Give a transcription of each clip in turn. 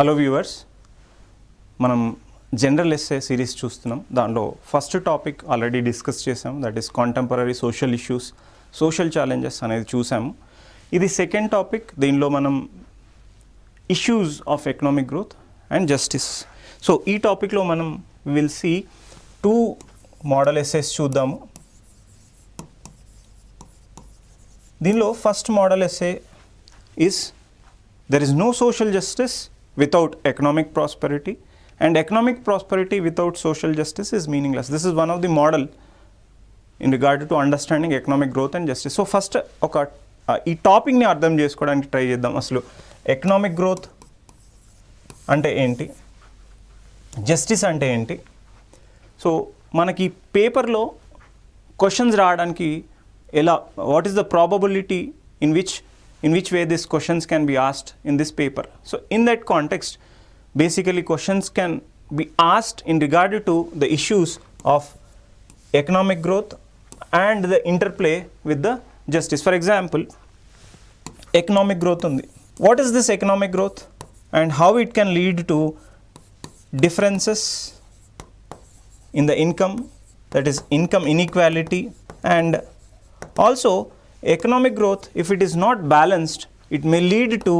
Hello viewers, మనం general essay series చూస్తున్నాం. దాంట్లో ఫస్ట్ టాపిక్ ఆల్రెడీ డిస్కస్ చేసాం, that is contemporary social issues, social challenges అనేది చూసాము. ఇది సెకండ్ టాపిక్. దీనిలో మనం issues of economic growth and justice. So ఈ టాపిక్లో మనం విల్ సీ 2 మోడల్ ఎస్సేస్ చూద్దాము. దీనిలో first model essay is there is no social justice without economic prosperity, and economic prosperity without social justice is meaningless. This is one of the model in regard to understanding economic growth and justice. So first ఈ టాపిక్ని అర్థం చేసుకోవడానికి try చేద్దాం. అసలు economic growth అంటే ఏంటి, justice అంటే ఏంటి. సో మనకి పేపర్లో క్వశ్చన్స్ రావడానికి ఎలా, what is the probability in which way these questions can be asked in this paper. So in that context, basically questions can be asked in regard to the issues of economic growth and the interplay with the justice. For example, economic growth undi. What is this economic growth and how it can lead to differences in the income, that is income inequality, and also economic growth, if it is not balanced, it may lead to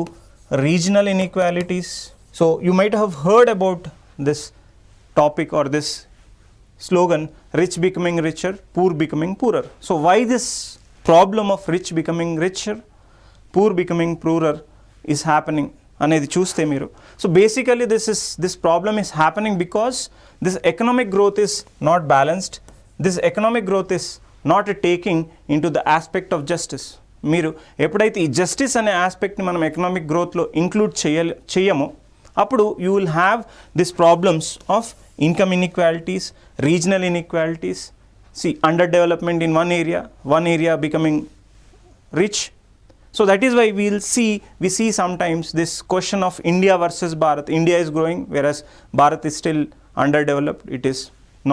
regional inequalities. So you might have heard about this topic or this slogan, rich becoming richer, poor becoming poorer. So why this problem of rich becoming richer, poor becoming poorer is happening anedi chuste meeru. So basically this problem is happening because this economic growth is not balanced. This economic growth is not taking in to the aspect of justice. మీరు ఎప్పుడైతే ఈ justice అనే ఆస్పెక్ట్ని మనం economic గ్రోత్లో include చేయమో అప్పుడు you will have this problems of income inequalities, regional inequalities, under development in one area becoming rich. So that is why we see sometimes this question of India versus Bharat. India is growing whereas Bharat is still underdeveloped. It is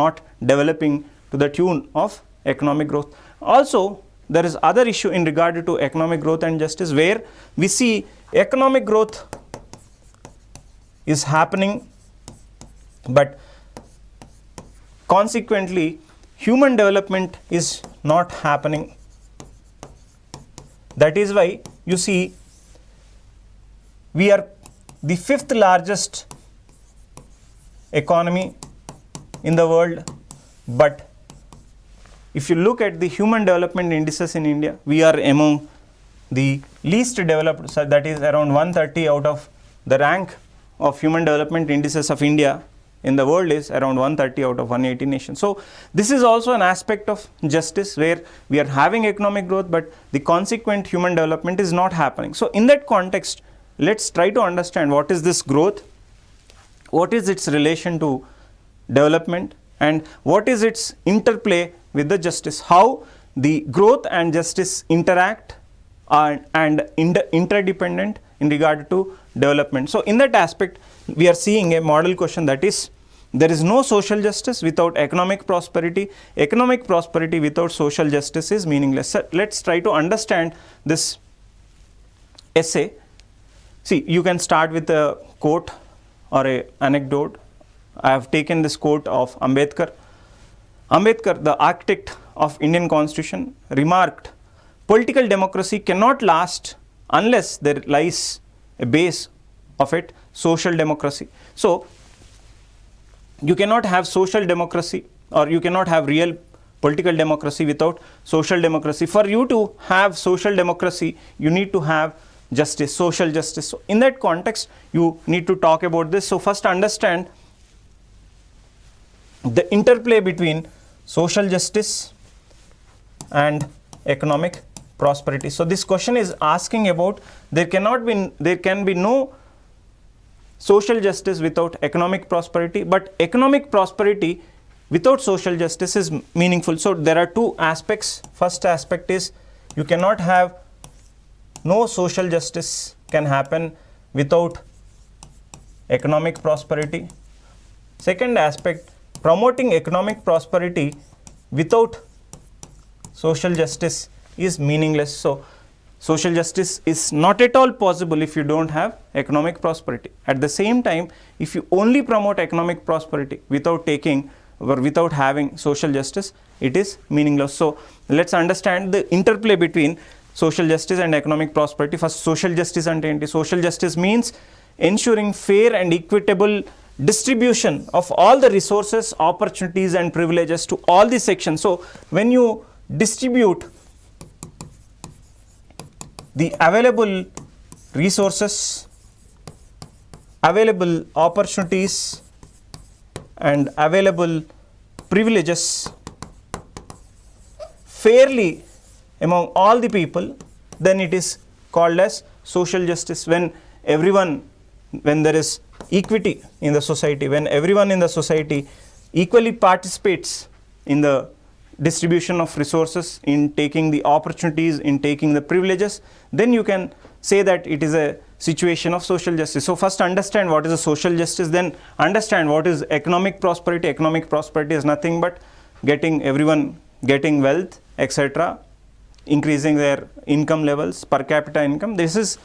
not developing to the tune of economic growth. Also there is other issue in regard to economic growth and justice, where we see economic growth is happening but consequently human development is not happening. That is why you see we are the 5th largest economy in the world, but if you look at the human development indices in India, we are among the least developed. So that is around 130 out of the rank of human development indices of India in the world is around 130 out of 180 nations. So this is also an aspect of justice, where we are having economic growth but the consequent human development is not happening. So in that context, let's try to understand what is this growth, what is its relation to development, and what is its interplay with the justice, how the growth and justice interact and interdependent in regard to development. So in that aspect, we are seeing a model question, that is, there is no social justice without economic prosperity. Economic prosperity without social justice is meaningless. So let's try to understand this essay. See, you can start with a quote or a anecdote. I have taken this quote of Ambedkar. Ambedkar, the architect of Indian Constitution, remarked, political democracy cannot last unless there lies a base of it, social democracy. So you cannot have social democracy, or you cannot have real political democracy without social democracy. For you to have social democracy, you need to have justice, social justice. So in that context, you need to talk about this. So first understand the interplay between social justice and economic prosperity. So this question is asking about there can be no social justice without economic prosperity, but economic prosperity without social justice is meaningful. So there are 2 aspects. First aspect is you cannot have no social justice can happen without economic prosperity. Second aspect, promoting economic prosperity without social justice is meaningless. social justice is not at all possible if you don't have economic prosperity. At the same time, if you only promote economic prosperity without taking or without having social justice, it is meaningless. So let's understand the interplay between social justice and economic prosperity. First, social justice ante enti? Social justice means ensuring fair and equitable distribution of all the resources, opportunities and privileges to all the sections. So when you distribute the available resources, available opportunities and available privileges fairly among all the people, then it is called as social justice. When there is equity in the society, when everyone in the society equally participates in the distribution of resources, in taking the opportunities, in taking the privileges, then you can say that it is a situation of social justice. So first understand what is a social justice, then understand what is economic prosperity. Economic prosperity is nothing but everyone getting wealth, etc., increasing their income levels, per capita income. This is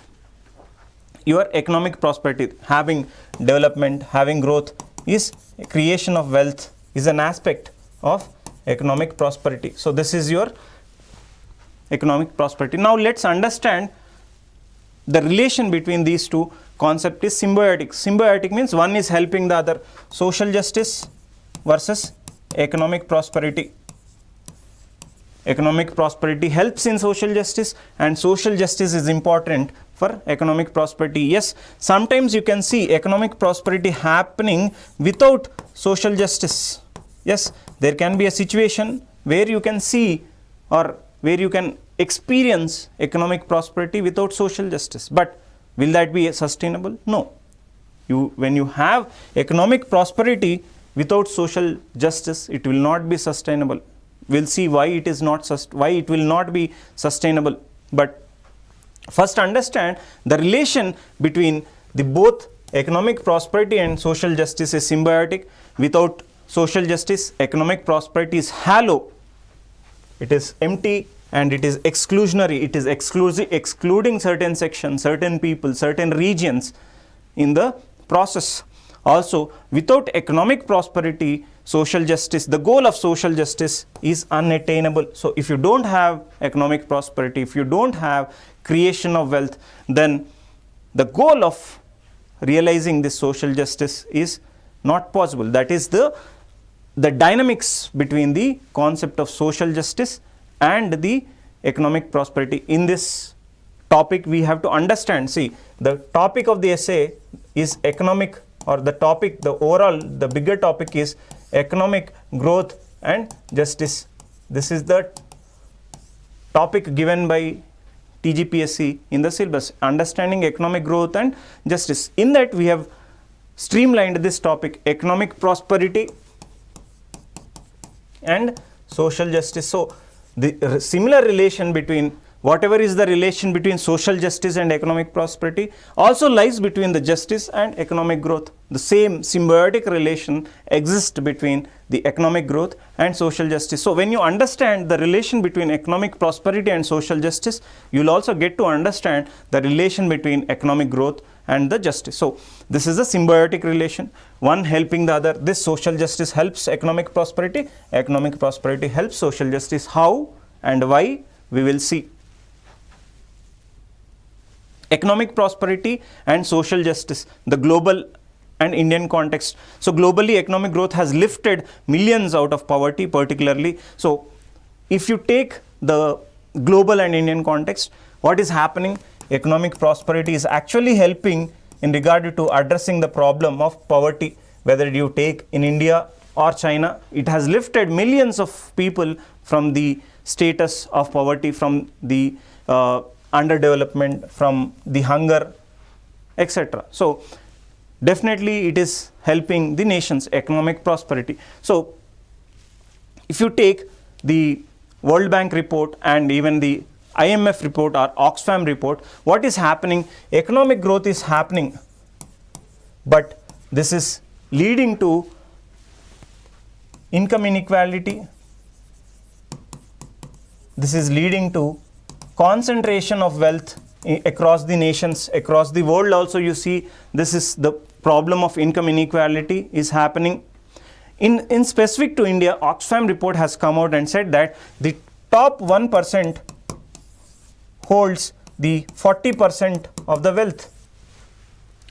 your economic prosperity. Having development, having growth is creation of wealth, is an aspect of economic prosperity. So this is your economic prosperity. Now let's understand the relation between these two concepts is symbiotic. Symbiotic means one is helping the other. Social justice versus economic prosperity. Economic prosperity helps in social justice, and social justice is important for economic prosperity. Yes, sometimes you can see economic prosperity happening without social justice. Yes, there can be a situation where you can see or where you can experience economic prosperity without social justice. But will that be sustainable? No. When you have economic prosperity without social justice, it will not be sustainable. We'll see why it will not be sustainable. But first understand the relation between the both economic prosperity and social justice is symbiotic. Without social justice, economic prosperity is hollow. It is empty and it is exclusionary. It is excluding certain sections, certain people, certain regions in the process. Also, without economic prosperity, social justice, the goal of social justice is unattainable. So if you don't have economic prosperity, if you don't have creation of wealth, then the goal of realizing this social justice is not possible. That is the dynamics between the concept of social justice and the economic prosperity. In this topic, we have to understand, see, the topic of the essay is economic, or the bigger topic is economic growth and justice. This is the topic given by TGPSC in the syllabus, understanding economic growth and justice. In that, we have streamlined this topic, economic prosperity and social justice. So the similar relation between whatever is the relation between social justice and economic prosperity also lies between the justice and economic growth. The same symbiotic relation exists between the economic growth and social justice. So when you understand the relation between economic prosperity and social justice, you will also get to understand the relation between economic growth and the justice. So this is a symbiotic relation, one helping the other. This social justice helps economic prosperity helps social justice. How and why, we will see. Economic prosperity and social justice, the global and Indian context. So globally, economic growth has lifted millions out of poverty particularly. So if you take the global and Indian context, what is happening? Economic prosperity is actually helping in regard to addressing the problem of poverty. Whether you take in India or China, it has lifted millions of people from the status of poverty, from the underdevelopment, from the hunger, etc. So definitely it is helping the nation's economic prosperity. So if you take the World Bank report and even the IMF report or Oxfam report, what is happening? Economic growth is happening, but this is leading to income inequality. This is leading to concentration of wealth across the nations, across the world also you see this is the problem of income inequality is happening. In specific to India, Oxfam report has come out and said that the top 1% holds the 40% of the wealth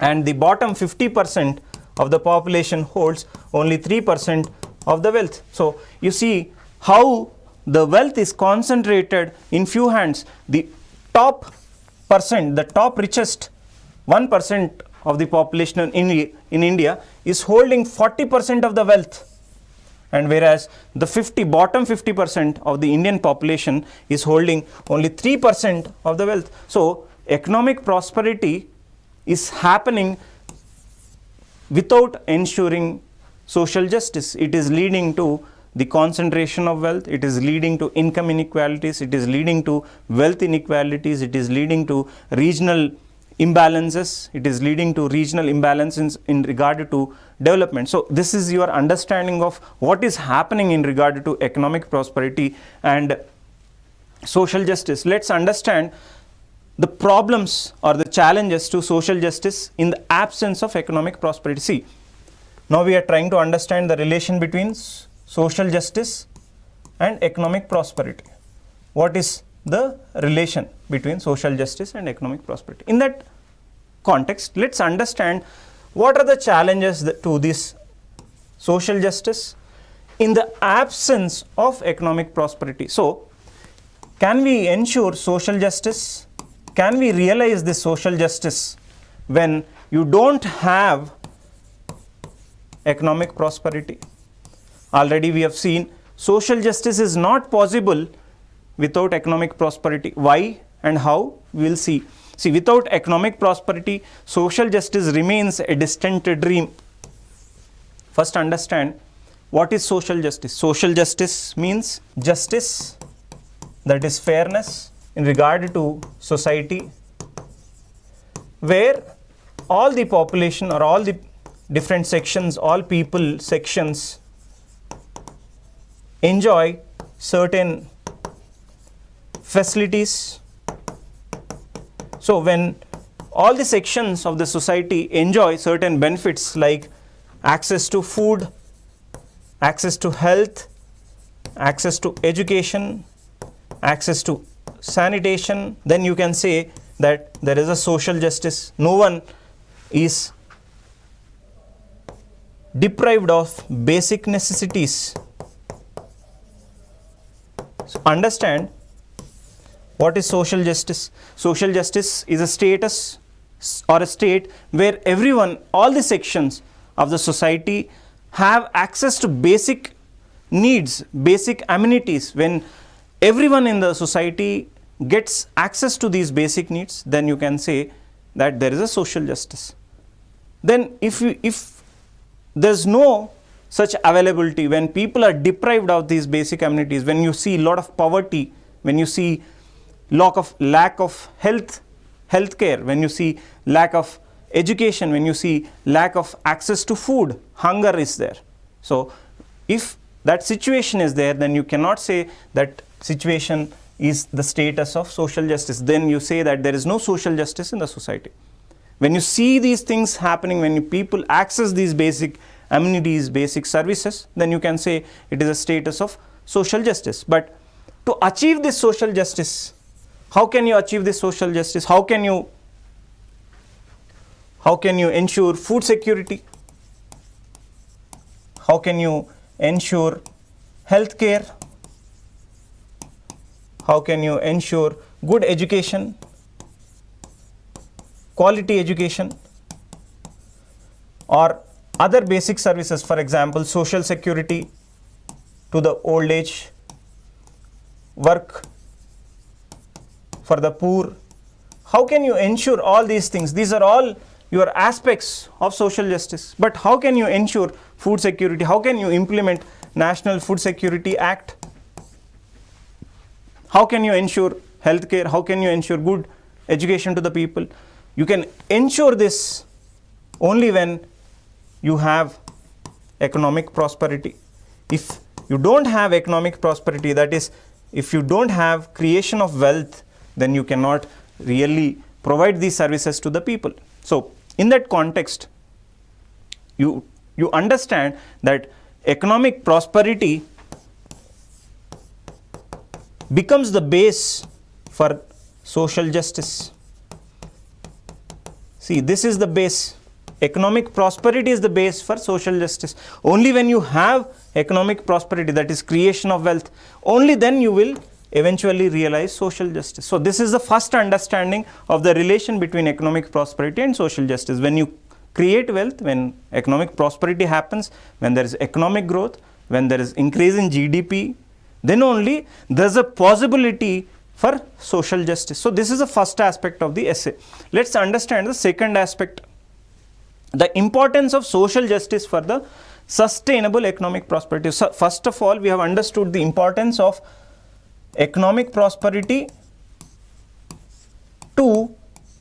and the bottom 50% of the population holds only 3% of the wealth. So you see how the wealth is concentrated in few hands. The top percent, the top richest 1% of the population in India is holding 40% of the wealth, and whereas the bottom 50% of the Indian population is holding only 3% of the wealth. So economic prosperity is happening without ensuring social justice. It is leading to the concentration of wealth, it is leading to income inequalities, it is leading to wealth inequalities, it is leading to regional imbalances, it is leading to regional imbalances in regard to development. So this is your understanding of what is happening in regard to economic prosperity and social justice. Let's understand the problems or the challenges to social justice in the absence of economic prosperity. See, now we are trying to understand the relation between social justice and economic prosperity. What is the relation between social justice and economic prosperity? In that context, let's understand what are the challenges to this social justice in the absence of economic prosperity. So, can we ensure social justice? Can we realize this social justice when you don't have economic prosperity? Already we have seen social justice is not possible without economic prosperity. Why and how? We will see. See, without economic prosperity, social justice remains a distant dream. First understand what is social justice. Social justice means justice, that is fairness in regard to society, where all the population or all the different sections, all people sections enjoy certain facilities. So when all the sections of the society enjoy certain benefits like access to food, access to health, access to education, access to sanitation, then you can say that there is a social justice. No one is deprived of basic necessities. So understand what is social justice. Social justice is a status or a state where everyone, all the sections of the society have access to basic needs, basic amenities. When everyone in the society gets access to these basic needs, then you can say that there is a social justice. Then if there's no such availability, when people are deprived of these basic amenities, when you see a lot of poverty, when you see lack of health care, when you see lack of education, when you see lack of access to food, hunger is there. So if that situation is there, then you cannot say that situation is the status of social justice. Then you say that there is no social justice in the society. When you see these things happening, when people access these basic amenities, basic services, then you can say it is a status of social justice. But to achieve this social justice, how can you achieve this social justice? How can you ensure food security? How can you ensure health care? How can you ensure good education, quality education, or other basic services, for example, social security to the old age, work for the poor? How can you ensure all these things? These are all your aspects of social justice. But how can you ensure food security? How can you implement National Food Security Act? How can you ensure healthcare? How can you ensure good education to the people? You can ensure this only when you have economic prosperity. If you don't have economic prosperity, that is, if you don't have creation of wealth, then you cannot really provide these services to the people. So in that context, you understand that economic prosperity becomes the base for social justice. See, this is the base. Economic prosperity is the base for social justice. Only when you have economic prosperity, that is creation of wealth, only then you will eventually realize social justice. So this is the first understanding of the relation between economic prosperity and social justice. When you create wealth, when economic prosperity happens, when there is economic growth, when there is increase in GDP, then only there is a possibility for social justice. So this is the first aspect of the essay. Let's understand the second aspect, the importance of social justice for the sustainable economic prosperity. So first of all, we have understood the importance of economic prosperity to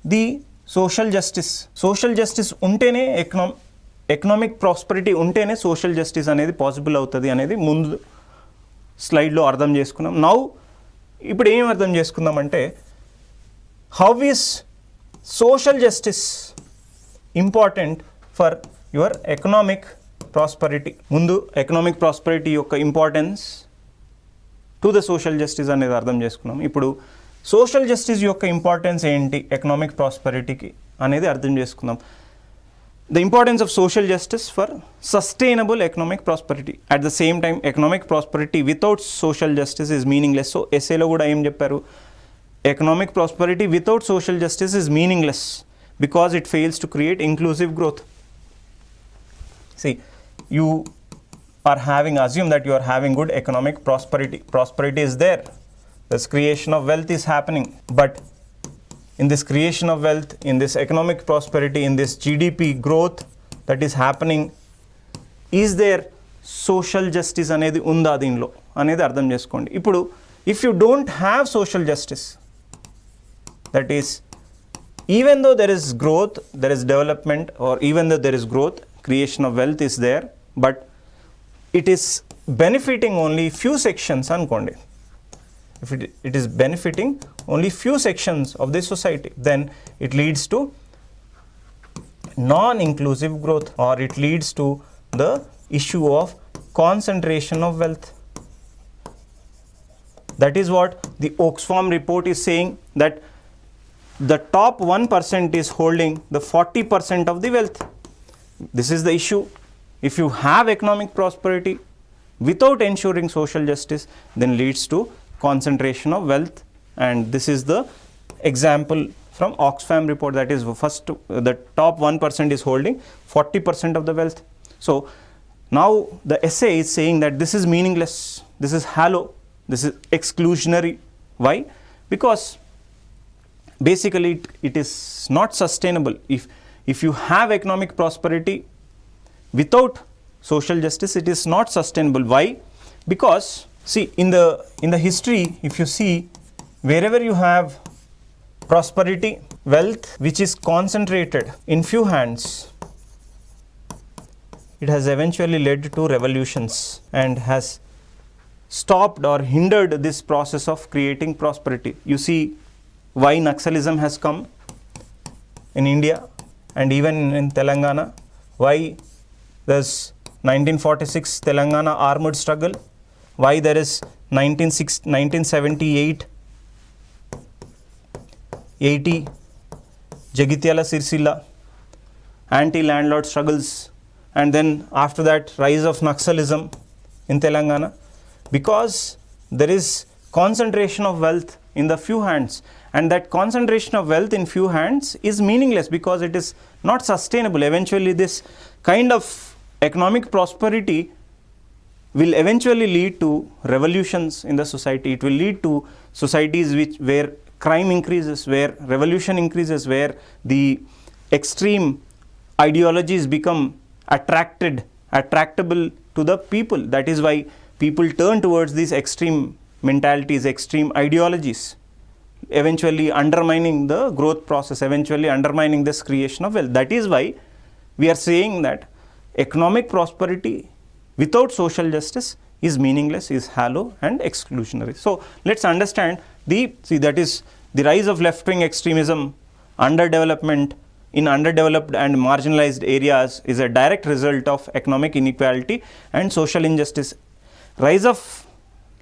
the social justice. Social justice untene economic prosperity untene social justice anedi possible avutadi anedi mundu slide lo ardham cheskunnam. Now ఇప్పుడు ఏం అర్థం చేసుకుందామంటే, how is social justice important for your economic prosperity. ముందు economic prosperity యొక్క importance to the social justice అనేది అర్థం చేసుకున్నాం. ఇప్పుడు సోషల్ జస్టిస్ యొక్క ఇంపార్టెన్స్ ఏంటి ఎకనామిక్ ప్రాస్పరిటీకి అనేది అర్థం చేసుకుందాం. The importance of social justice for sustainable economic prosperity. At the same time, economic prosperity without social justice is meaningless. So essay lo kuda em chepparu, economic prosperity without social justice is meaningless because it fails to create inclusive growth. See, you are having, assume that you are having good economic prosperity. Prosperity is there. This creation of wealth is happening, but in this creation of wealth, in this economic prosperity, in this GDP growth that is happening, is there social justice anedi unda deenlo anedi ardham cheskondi. Ippudu if you don't have social justice, that is, even though there is growth, there is development, or even though there is growth, creation of wealth is there, but it is benefiting only few sections ankondi. If it is benefiting only few sections of the society, then it leads to non-inclusive growth, or it leads to the issue of concentration of wealth. That is what the Oxfam report is saying, that the top 1% is holding the 40% of the wealth. This is the issue. If you have economic prosperity without ensuring social justice, then leads to concentration of wealth. And this is the example from Oxfam report, that is first the top 1% is holding 40% of the wealth. So now the essay is saying that this is meaningless, this is hollow, this is exclusionary. Why? Because basically it is not sustainable. If you have economic prosperity without social justice, it is not sustainable. Why? Because see, in the history, if you see, wherever you have prosperity, wealth which is concentrated in few hands, it has eventually led to revolutions and has stopped or hindered this process of creating prosperity. You see why Naxalism has come in India and even in Telangana, why there's 1946 Telangana armed struggle, why there is 1978 80 Jagityala Sirsila anti-landlord struggles, and then after that rise of Naxalism in Telangana, because there is concentration of wealth in the few hands, and that concentration of wealth in few hands is meaningless because it is not sustainable. Eventually this kind of economic prosperity will eventually lead to revolutions in the society. It will lead to societies where crime increases, where revolution increases, where the extreme ideologies become attractable to the people. That is why people turn towards these extreme mentalities, extreme ideologies, eventually undermining the growth process, eventually undermining this creation of wealth. That is why we are saying that economic prosperity without social justice is meaningless, is hollow and exclusionary. So let's understand that is the rise of left-wing extremism, underdevelopment in underdeveloped and marginalized areas is a direct result of economic inequality and social injustice. Rise of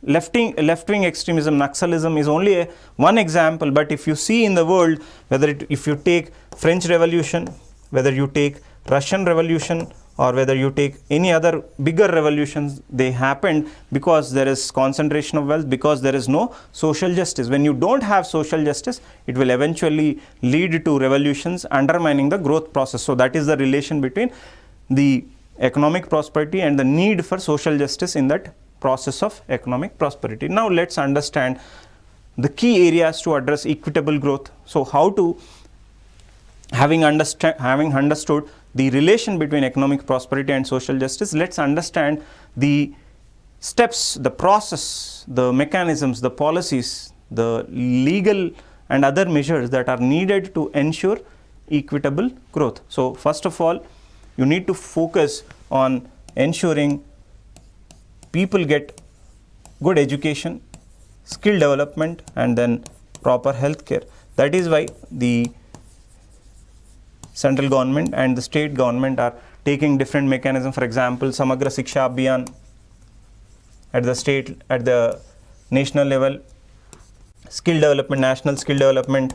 left-wing extremism, Naxalism is only one example, but if you see in the world, if you take French Revolution, whether you take Russian Revolution, or whether you take any other bigger revolutions, they happened because there is concentration of wealth, because there is no social justice. When you don't have social justice, it will eventually lead to revolutions, undermining the growth process. So that is the relation between the economic prosperity and the need for social justice in that process of economic prosperity. Now let's understand the key areas to address equitable growth. So how to, having understood the relation between economic prosperity and social justice, let's understand the steps, the process, the mechanisms, the policies, the legal and other measures that are needed to ensure equitable growth. So first of all, you need to focus on ensuring people get good education, skill development, and then proper health care. That is why the central government and the state government are taking different mechanisms. For example, 𝗧𝗦𝗔𝗧 𝗚𝗫 at the state, at the national level, skill development, national skill development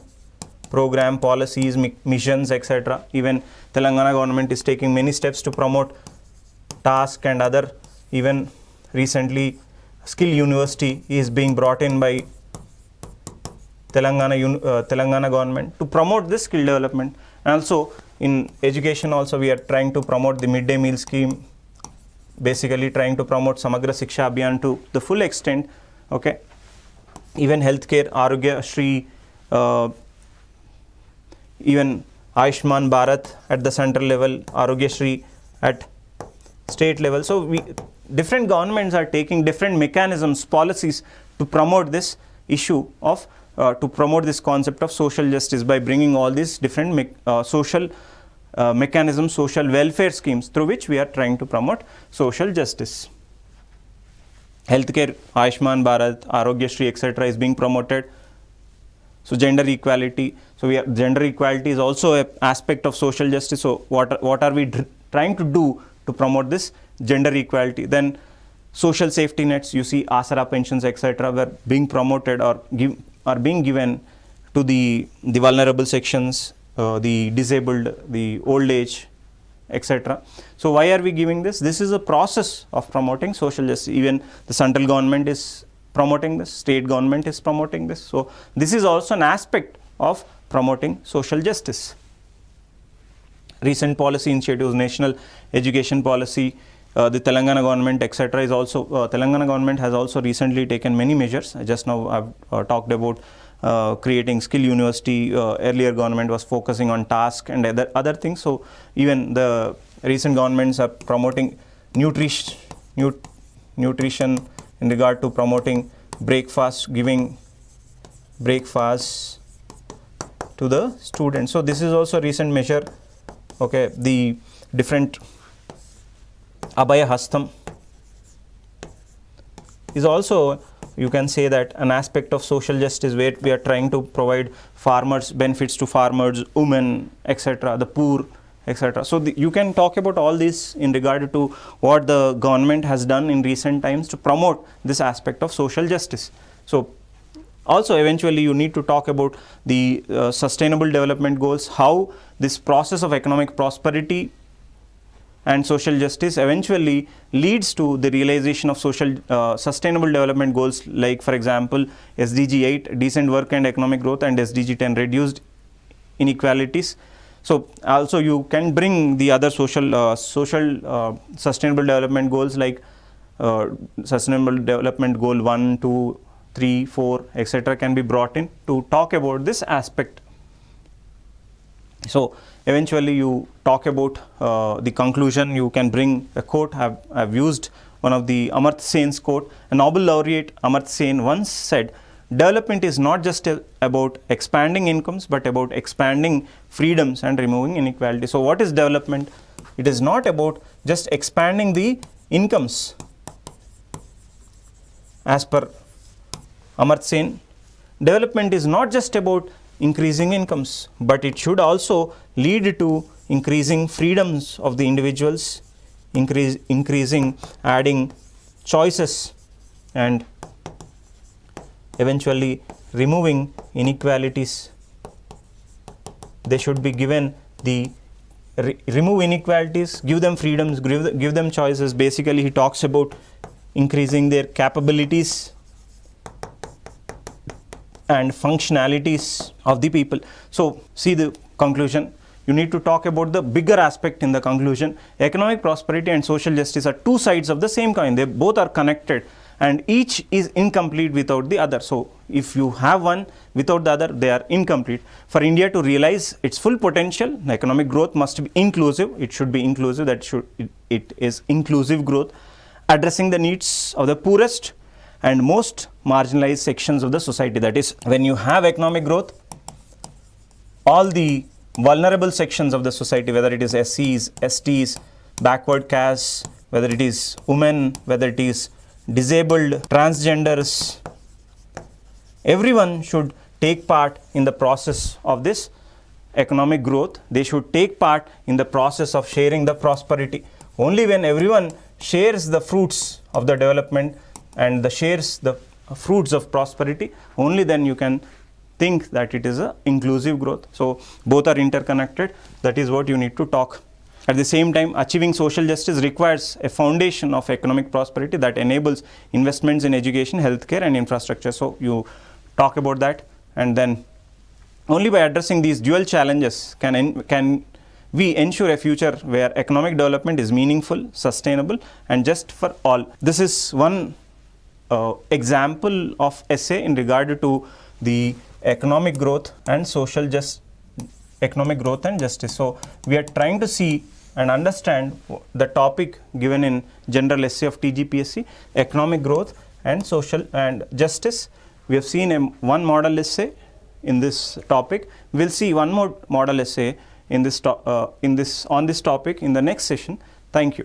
program, policies, missions, etc. Even Telangana government is taking many steps to promote task and other. Even recently, skill university is being brought in by Telangana government to promote this skill development. And also in education also we are trying to promote the midday meal scheme, basically trying to promote 𝗧𝗦𝗔𝗧 𝗚𝗫 to the full extent. Okay, even healthcare, 𝗳𝗶𝗺, even Ayushman Bharat at the central level, 𝗳𝗶 at state level. So different governments are taking different mechanisms, policies to promote this issue of to promote this concept of social justice by bringing all these different social mechanisms, social welfare schemes through which we are trying to promote social justice. Healthcare, Ayushman Bharat, 𝗳𝗶𝗺, etc. is being promoted. So gender equality. So gender equality is also an aspect of social justice. So what are we trying to do to promote this gender equality? Then social safety nets, you see asara pensions, etc. were being promoted or are being given to the vulnerable sections, the disabled, the old age, etc. So why are we giving this? This is a process of promoting social justice. Even the central government is promoting this, state government is promoting this. So this is also an aspect of promoting social justice. Recent policy initiatives, national education policy, the Telangana government, etc. is also, Telangana government has also recently taken many measures. Just now I've talked about creating skill university. Earlier government was focusing on task and other things. So even the recent governments are promoting nutrition in regard to promoting breakfast, giving breakfast to the students. So this is also a recent measure. Okay, the different Abhaya Hastam is also, you can say that, an aspect of social justice where we are trying to provide farmers, benefits to farmers, women, etc., the poor, etc. So you can talk about all this in regard to what the government has done in recent times to promote this aspect of social justice. So also eventually you need to talk about the sustainable development goals, how this process of economic prosperity and social justice eventually leads to the realization of social sustainable development goals, like for example SDG 8, decent work and economic growth, and SDG 10, reduced inequalities. So also you can bring the other social sustainable development goals like sustainable development goal 1, 2, 3, 4, etc. can be brought in to talk about this aspect. So eventually you talk about the conclusion. You can bring a quote. I've used one of the Amartya Sen's quote. A Nobel laureate Amartya Sen once said, "Development is not just about expanding incomes, but about expanding freedoms and removing inequality." So what is development? It is not about just expanding the incomes. As per Amartya Sen, development is not just about increasing incomes, but it should also lead to increasing freedoms of the individuals, increasing, adding choices, and eventually removing inequalities. They should be given the remove inequalities, give them freedoms, give them choices. Basically, he talks about increasing their capabilities and functionalities of the people. So, see the conclusion. You need to talk about the bigger aspect in the conclusion. Economic prosperity and social justice are two sides of the same coin. They both are connected, and each is incomplete without the other. So, if you have one without the other, they are incomplete. For India to realize its full potential, the economic growth must be inclusive. It should be inclusive. It is inclusive growth, addressing the needs of the poorest and most marginalized sections of the society. That is, when you have economic growth, all the vulnerable sections of the society, whether it is SCs, STs, backward castes, whether it is women, whether it is disabled, transgenders, everyone should take part in the process of this economic growth. They should take part in the process of sharing the prosperity. Only when everyone shares the fruits of the development and shares the fruits of prosperity, only then you can think that it is a inclusive growth. So, both are interconnected. That is what you need to talk. At the same time, achieving social justice requires a foundation of economic prosperity that enables investments in education, healthcare, and infrastructure. So, you talk about that, and then only by addressing these dual challenges can we ensure a future where economic development is meaningful, sustainable, and just for all. This is one example of essay in regard to the economic growth and justice. So, we are trying to see and understand the topic given in general essay of TGPSC, economic growth and social and justice. We have seen one model essay in this topic. We will see one more model essay in this on this topic in the next session. Thank you.